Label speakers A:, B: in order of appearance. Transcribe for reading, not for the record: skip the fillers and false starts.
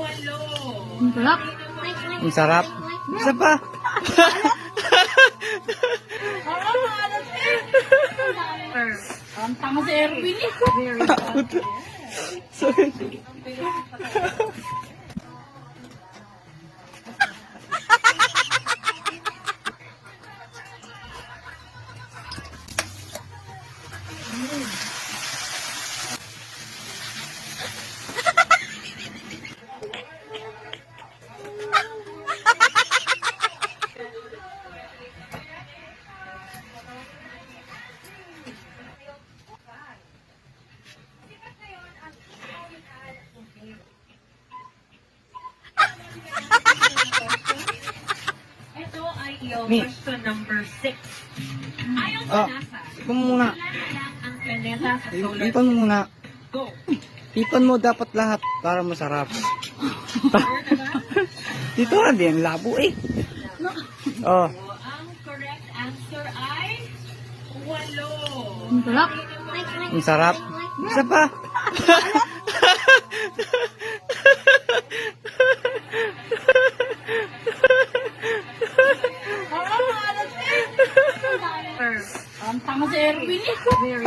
A: Ang sarap.
B: Ang sarap. Isa pa.
A: Ang tanga si Erwin eh. Very
B: Sorry.
C: Ito ay iyong
B: Mi.
C: question number 6. Ayon sa
B: Ah,
C: NASA,
B: ipan mo muna.
C: ilan lang ang planeta sa solar
B: Ipan mo muna.
C: Go!
B: Ipan mo dapat lahat para masarap.
C: Sure na ba?
B: Dito nga din, labo eh. Oh,
C: Ang correct answer ay 8.
A: Ang sarap.
B: ang sarap. Isa pa.
A: Ang tanga si Erwin eh. Very